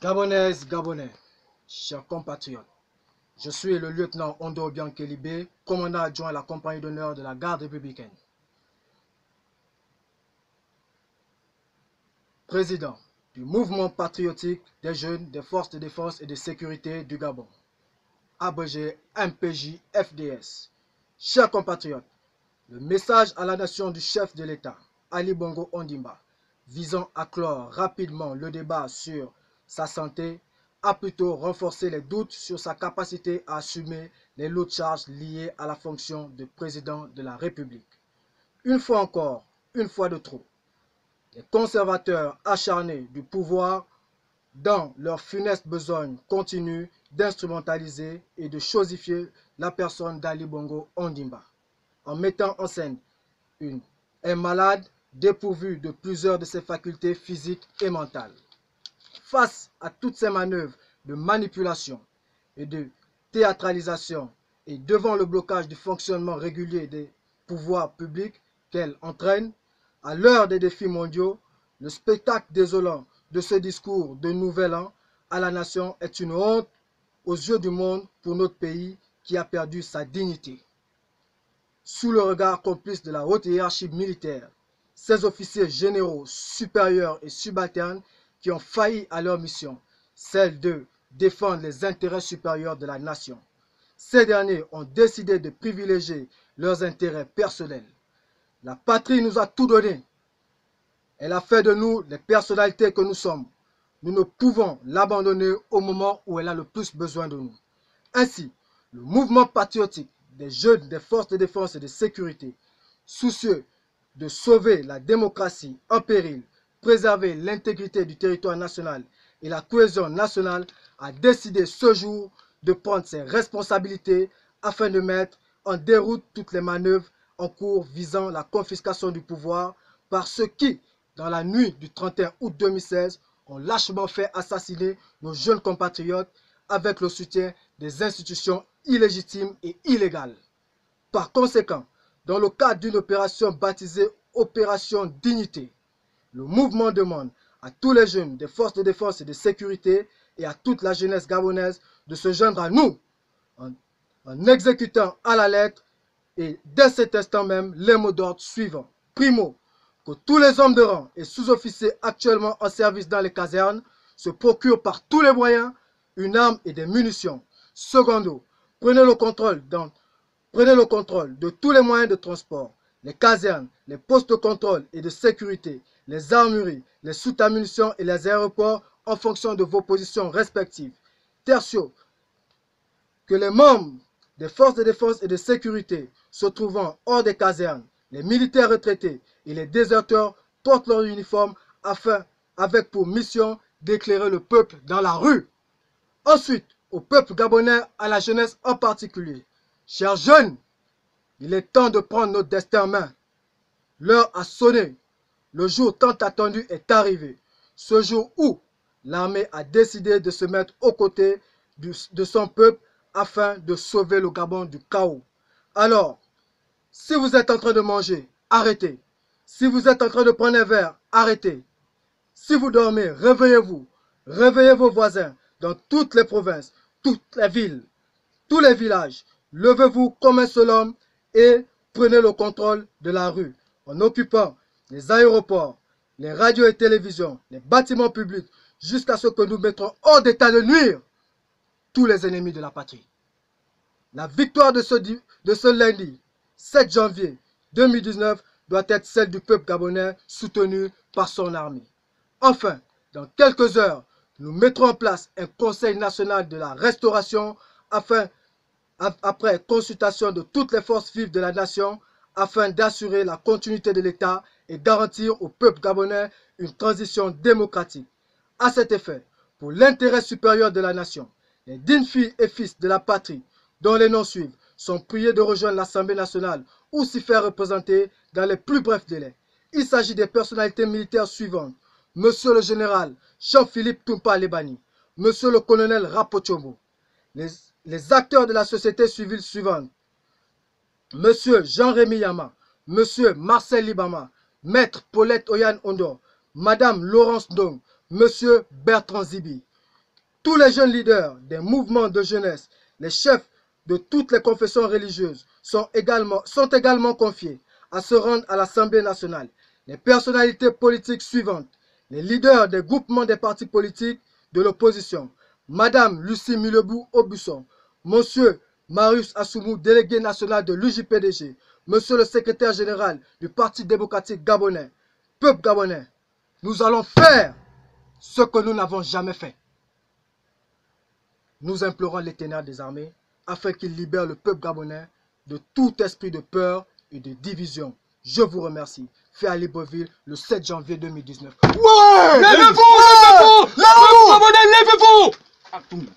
Gabonaises, Gabonais, chers compatriotes, je suis le lieutenant Ondo Biankelibé, commandant adjoint à la compagnie d'honneur de la garde républicaine. Président du mouvement patriotique des jeunes des forces de défense et de sécurité du Gabon, abrégé MPJ-FDS. Chers compatriotes, le message à la nation du chef de l'État, Ali Bongo Ondimba, visant à clore rapidement le débat sur sa santé, a plutôt renforcé les doutes sur sa capacité à assumer les lourdes charges liées à la fonction de président de la République. Une fois encore, une fois de trop, les conservateurs acharnés du pouvoir, dans leur funeste besogne, continuent d'instrumentaliser et de chosifier la personne d'Ali Bongo Ondimba, en mettant en scène un malade dépourvu de plusieurs de ses facultés physiques et mentales. Face à toutes ces manœuvres de manipulation et de théâtralisation et devant le blocage du fonctionnement régulier des pouvoirs publics qu'elle entraîne, à l'heure des défis mondiaux, le spectacle désolant de ce discours de Nouvel An à la nation est une honte aux yeux du monde pour notre pays qui a perdu sa dignité. Sous le regard complice de la haute hiérarchie militaire, ces officiers généraux, supérieurs et subalternes qui ont failli à leur mission, celle de défendre les intérêts supérieurs de la nation. Ces derniers ont décidé de privilégier leurs intérêts personnels. La patrie nous a tout donné. Elle a fait de nous les personnalités que nous sommes. Nous ne pouvons l'abandonner au moment où elle a le plus besoin de nous. Ainsi, le mouvement patriotique des jeunes des forces de défense et de sécurité, soucieux de sauver la démocratie en péril, préserver l'intégrité du territoire national et la cohésion nationale, a décidé ce jour de prendre ses responsabilités afin de mettre en déroute toutes les manœuvres en cours visant la confiscation du pouvoir par ceux qui, dans la nuit du 31 août 2016, ont lâchement fait assassiner nos jeunes compatriotes avec le soutien des institutions illégitimes et illégales. Par conséquent, dans le cadre d'une opération baptisée Opération Dignité, le mouvement demande à tous les jeunes des forces de défense et de sécurité et à toute la jeunesse gabonaise de se joindre à nous en exécutant à la lettre et dès cet instant même les mots d'ordre suivants. Primo, que tous les hommes de rang et sous-officiers actuellement en service dans les casernes se procurent par tous les moyens une arme et des munitions. Secondo, prenez le contrôle de tous les moyens de transport, les casernes, les postes de contrôle et de sécurité, les armureries, les soutes à munitions et les aéroports en fonction de vos positions respectives. Tertio, que les membres des forces de défense et de sécurité se trouvant hors des casernes, les militaires retraités et les déserteurs portent leur uniforme avec pour mission d'éclairer le peuple dans la rue. Ensuite, au peuple gabonais, à la jeunesse en particulier. Chers jeunes, il est temps de prendre notre destin en main. L'heure a sonné. Le jour tant attendu est arrivé. Ce jour où l'armée a décidé de se mettre aux côtés de son peuple afin de sauver le Gabon du chaos. Alors, si vous êtes en train de manger, arrêtez. Si vous êtes en train de prendre un verre, arrêtez. Si vous dormez, réveillez-vous. Réveillez vos voisins dans toutes les provinces, toutes les villes, tous les villages. Levez-vous comme un seul homme et prenez le contrôle de la rue en occupant les aéroports, les radios et télévisions, les bâtiments publics, jusqu'à ce que nous mettrons hors d'état de nuire tous les ennemis de la patrie. La victoire de ce lundi 7 janvier 2019 doit être celle du peuple gabonais soutenu par son armée. Enfin, dans quelques heures, nous mettrons en place un Conseil national de la restauration après consultation de toutes les forces vives de la nation afin d'assurer la continuité de l'État et garantir au peuple gabonais une transition démocratique. À cet effet, pour l'intérêt supérieur de la nation, les dignes filles et fils de la patrie, dont les noms suivent, sont priés de rejoindre l'Assemblée nationale ou s'y faire représenter dans les plus brefs délais. Il s'agit des personnalités militaires suivantes. Monsieur le général Jean-Philippe Toumpa Lebani, Monsieur le colonel Rapochombo, les acteurs de la société civile suivante, Monsieur Jean-Rémy Yama, Monsieur Marcel Libama, Maître Paulette Oyan Ondo, Madame Laurence Ndong, Monsieur Bertrand Zibi. Tous les jeunes leaders des mouvements de jeunesse, les chefs de toutes les confessions religieuses sont également confiés à se rendre à l'Assemblée nationale. Les personnalités politiques suivantes, les leaders des groupements des partis politiques de l'opposition, Madame Lucie Milebou-Aubusson, Monsieur Marius Assoumou, délégué national de l'UJPDG, Monsieur le secrétaire général du Parti démocratique gabonais, peuple gabonais, nous allons faire ce que nous n'avons jamais fait. Nous implorons l'Éternel des armées afin qu'il libère le peuple gabonais de tout esprit de peur et de division. Je vous remercie. Fait à Libreville le 7 janvier 2019. Ouais! Levez-vous! Levez-vous! Levez-vous! Levez-vous!